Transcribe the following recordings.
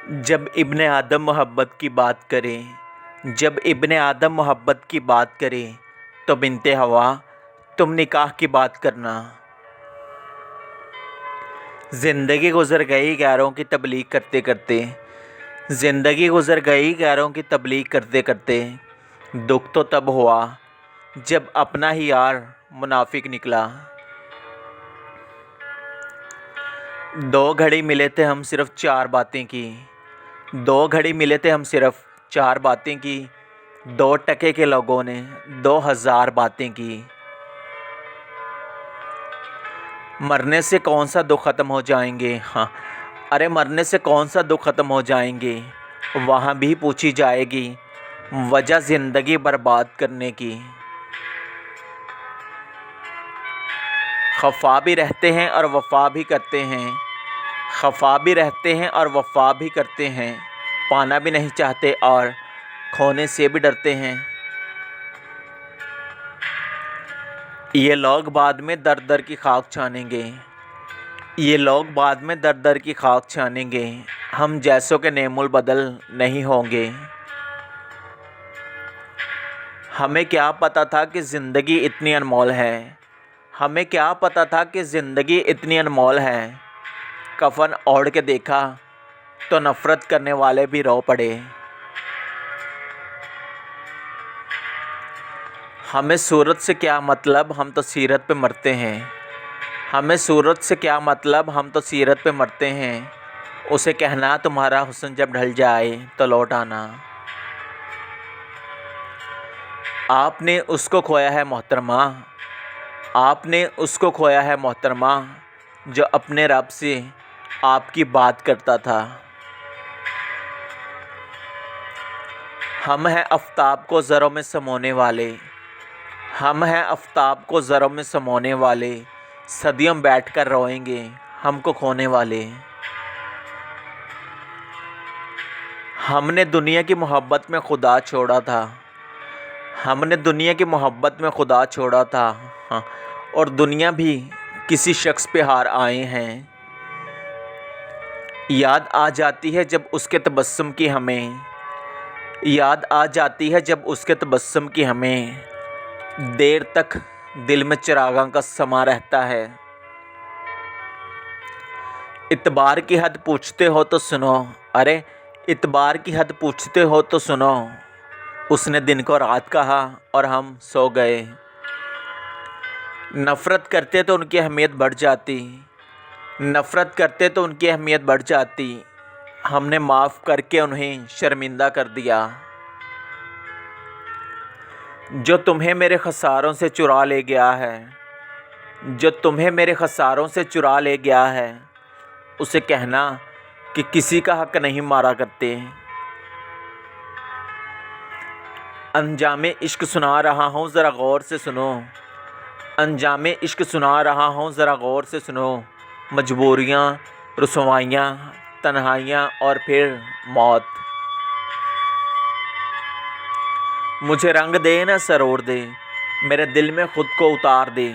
जब इब्ने आदम मोहब्बत की बात करे जब इब्ने आदम मोहब्बत की बात करे तो बिनते हवा तुम निकाह की बात करना। ज़िंदगी गुज़र गई गैरों की तबलीग करते करते, ज़िंदगी गुज़र गई गैरों की तबलीग करते करते। दुख तो तब हुआ जब अपना ही यार मुनाफिक निकला। दो घड़ी मिले थे हम सिर्फ चार बातें की, दो घड़ी मिले थे हम सिर्फ चार बातें की। 2 टके के लोगों ने 2000 बातें की। मरने से कौन सा दुख ख़त्म हो जाएंगे, हाँ अरे मरने से कौन सा दुख ख़त्म हो जाएंगे। वहाँ भी पूछी जाएगी वजह ज़िंदगी बर्बाद करने की। खफा भी रहते हैं और वफा भी करते हैं, खफा भी रहते हैं और वफा भी करते हैं। पाना भी नहीं चाहते और खोने से भी डरते हैं। ये लोग बाद में दर दर की खाक छानेंगे, ये लोग बाद में दर दर की खाक छानेंगे। हम जैसों के नेमुल बदल नहीं होंगे। हमें क्या पता था कि ज़िंदगी इतनी अनमोल है, हमें क्या पता था कि ज़िंदगी इतनी अनमोल है। कफन ओढ़ के देखा तो नफ़रत करने वाले भी रो पड़े। हमें सूरत से क्या मतलब, हम तो सीरत पे मरते हैं। हमें सूरत से क्या मतलब, हम तो सीरत पे मरते हैं। उसे कहना तुम्हारा हुस्न जब ढल जाए तो लौट आना। आपने उसको खोया है मोहतरमा, आपने उसको खोया है मोहतरमा, जो अपने रब से आपकी बात करता था। हम हैं आफ़ताब को ज़रों में समोने वाले, हम हैं आफ़ताब को ज़रों में समोने वाले। सदियों बैठकर रोएंगे हमको खोने वाले। हमने दुनिया की मोहब्बत में खुदा छोड़ा था, हमने दुनिया की मोहब्बत में खुदा छोड़ा था, हाँ और दुनिया भी किसी शख्स पे हार आए हैं। याद आ जाती है जब उसके तबस्सुम की हमें, याद आ जाती है जब उसके तबस्सुम की हमें। देर तक दिल में चिरागां का समा रहता है। इतबार की हद पूछते हो तो सुनो, अरे इतबार की हद पूछते हो तो सुनो। उसने दिन को रात कहा और हम सो गए। नफ़रत करते तो उनकी अहमियत बढ़ जाती, नफ़रत करते तो उनकी अहमियत बढ़ जाती। हमने माफ़ करके उन्हें शर्मिंदा कर दिया। जो तुम्हें मेरे खसारों से चुरा ले गया है, जो तुम्हें मेरे खसारों से चुरा ले गया है, उसे कहना कि किसी का हक़ नहीं मारा करते। अंजामे इश्क सुना रहा हूँ ज़रा गौर से सुनो, अंजामे इश्क सुना रहा हूँ ज़रा गौर से सुनो। मजबूरियाँ, रुसवाइयाँ, तन्हाइयाँ और फिर मौत। मुझे रंग दे ना सरोड़ दे, मेरे दिल में ख़ुद को उतार दे।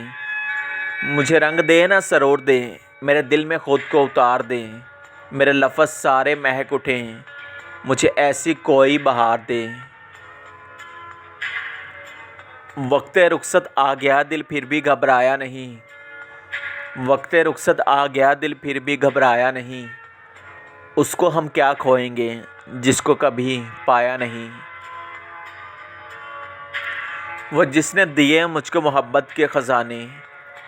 मुझे रंग दे ना सरोड़ दे, मेरे दिल में ख़ुद को उतार दे। मेरे लफ्ज़ सारे महक उठें, मुझे ऐसी कोई बहार दे। वक़्ते रुख़सत आ गया दिल फिर भी घबराया नहीं, वक़्ते रुख़सत आ गया दिल फिर भी घबराया नहीं। उसको हम क्या खोएंगे जिसको कभी पाया नहीं। वो जिसने दिए मुझको मोहब्बत के ख़ज़ाने,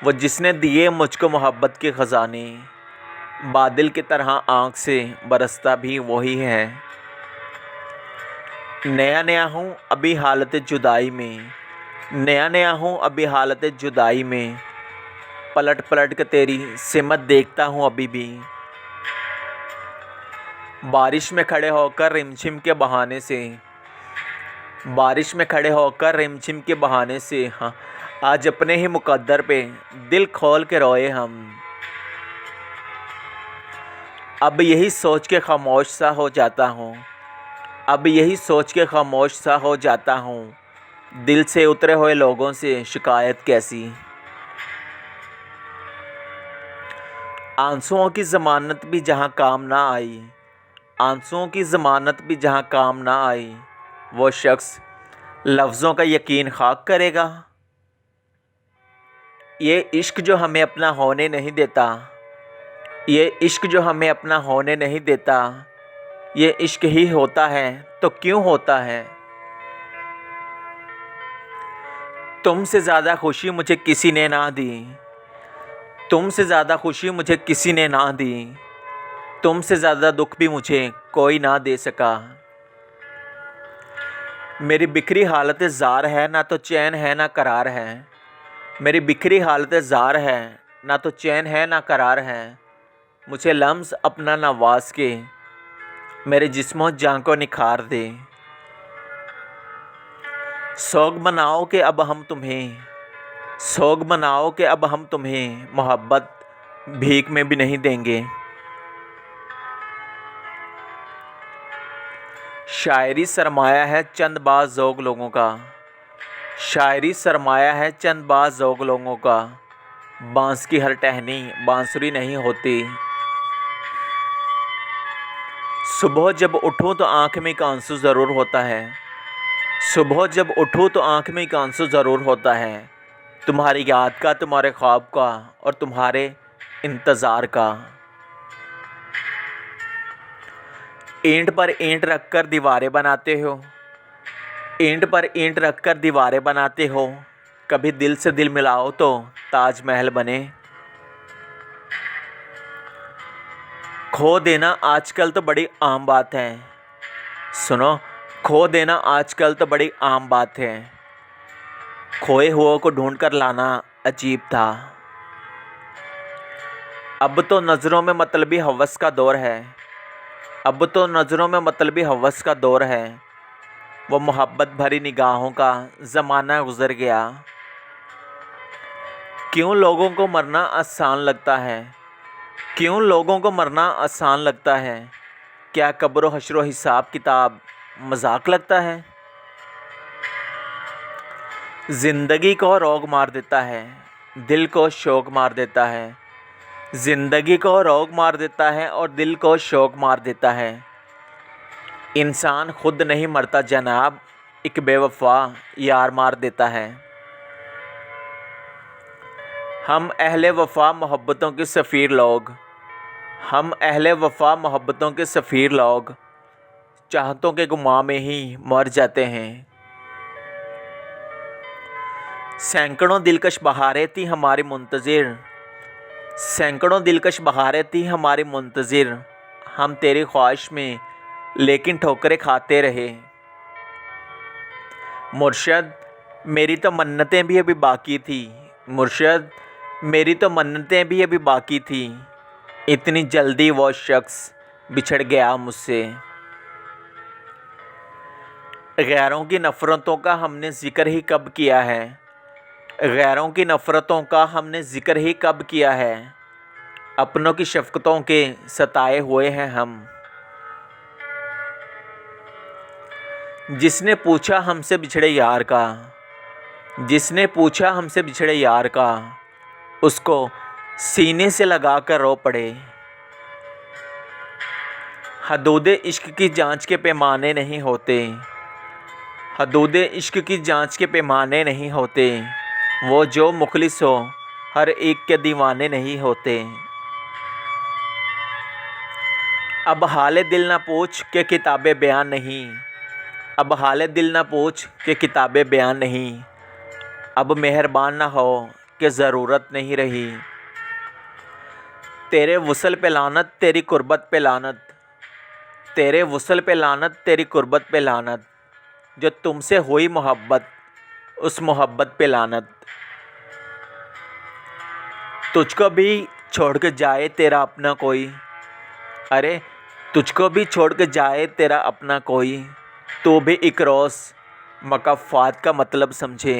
वो जिसने दिए मुझको मोहब्बत के ख़ज़ाने। बादल की तरह आँख से बरसता भी वही है। नया नया हूँ अभी हालत जुदाई में, नया नया हूँ अभी हालत जुदाई में। पलट पलट के तेरी सिमत देखता हूँ अभी भी। बारिश में खड़े होकर रिमझिम के बहाने से, बारिश में खड़े होकर रिमझिम के बहाने से, हाँ आज अपने ही मुक़द्दर पे दिल खोल के रोए हम। अब यही सोच के खामोश सा हो जाता हूँ, अब यही सोच के खामोश सा हो जाता हूँ। दिल से उतरे हुए लोगों से शिकायत कैसी। आंसुओं की ज़मानत भी जहाँ काम ना आई, आंसुओं की ज़मानत भी जहाँ काम ना आई, वो शख्स लफ्ज़ों का यकीन खाक करेगा। ये इश्क जो हमें अपना होने नहीं देता, ये इश्क जो हमें अपना होने नहीं देता, ये इश्क ही होता है तो क्यों होता है। तुमसे ज़्यादा खुशी मुझे किसी ने ना दी, तुमसे ज़्यादा खुशी मुझे किसी ने ना दी, तुमसे ज़्यादा दुख भी मुझे कोई ना दे सका। मेरी बिखरी हालत ज़ार है, ना तो चैन है ना करार है। मेरी बिखरी हालत ज़ार है, ना तो चैन है ना करार है। मुझे लम्स अपना नवाज के मेरे जिस्मों जान को निखार दे। सोग मनाओ कि अब हम तुम्हें, सोग मनाओ कि अब हम तुम्हें मोहब्बत भीख में भी नहीं देंगे। शायरी सरमाया है चंद बाज़ ज़ौक़ लोगों का, शायरी सरमाया है चंद बाज़ ज़ौक़ लोगों का। बांस की हर टहनी बांसुरी नहीं होती। सुबह जब उठूँ तो आँख में एक आंसू ज़रूर होता है, सुबह जब उठूँ तो आँख में एक आंसू ज़रूर होता है। तुम्हारी याद का, तुम्हारे ख्वाब का और तुम्हारे इंतज़ार का। ईंट पर ईंट रख कर दीवारें बनाते हो, ईंट पर ईंट रख कर दीवारें बनाते हो। कभी दिल से दिल मिलाओ तो ताजमहल बने। खो देना आजकल तो बड़ी आम बात है, सुनो, खो देना आजकल तो बड़ी आम बात है। खोए हुओं को ढूंढ कर लाना अजीब था। अब तो नज़रों में मतलबी हवस का दौर है, अब तो नज़रों में मतलबी हवस का दौर है। वो मोहब्बत भरी निगाहों का ज़माना गुज़र गया। क्यों लोगों को मरना आसान लगता है, क्यों लोगों को मरना आसान लगता है। क्या कब्र हश्र हिसाब किताब मजाक लगता है। ज़िंदगी को रोग मार देता है, दिल को शौक मार देता है। ज़िंदगी को रोग मार देता है और दिल को शौक मार देता है। इंसान खुद नहीं मरता जनाब, एक बेवफा यार मार देता है। हम अहले वफ़ा मोहब्बतों के सफ़ीर लोग, हम अहले वफ़ा मोहब्बतों के सफ़ीर लोग, चाहतों के गुमां में ही मर जाते हैं। सैकड़ों दिलकश बहारें थी हमारी मुंतज़िर, सैकड़ों दिलकश बहारें थी हमारी मुंतज़िर। हम तेरी ख्वाहिश में लेकिन ठोकरें खाते रहे। मुर्शद मेरी तो मन्नतें भी अभी बाकी थी, मुर्शद मेरी तो मन्नतें भी अभी बाकी थी। इतनी जल्दी वो शख्स बिछड़ गया मुझसे। गैरों की नफ़रतों का हमने ज़िक्र ही कब किया है, गैरों की नफ़रतों का हमने ज़िक्र ही कब किया है। अपनों की शफ़क़तों के सताए हुए हैं हम। जिसने पूछा हमसे बिछड़े यार का, जिसने पूछा हमसे बिछड़े यार का, उसको सीने से लगा कर रो पड़े। हदूदे इश्क की जांच के पैमाने नहीं होते, हदूदे इश्क की जांच के पैमाने नहीं होते। वो जो मुखलिस हो हर एक के दीवाने नहीं होते। अब हाले दिल ना पूछ के किताबें बयान नहीं, अब हाले दिल ना पूछ के किताबें बयान नहीं। अब मेहरबान ना हो कि ज़रूरत नहीं रही। तेरे वसल पे लानत, तेरी कुर्बत पे लानत, तेरे वसल पे लानत, तेरी कुर्बत पे लानत। जो तुमसे हुई मोहब्बत, उस मोहब्बत पे लानत। तुझको भी छोड़ के जाए तेरा अपना कोई, अरे तुझको भी छोड़ के जाए तेरा अपना कोई, तो भी एक रोज़ मकाफ़ात का मतलब समझे।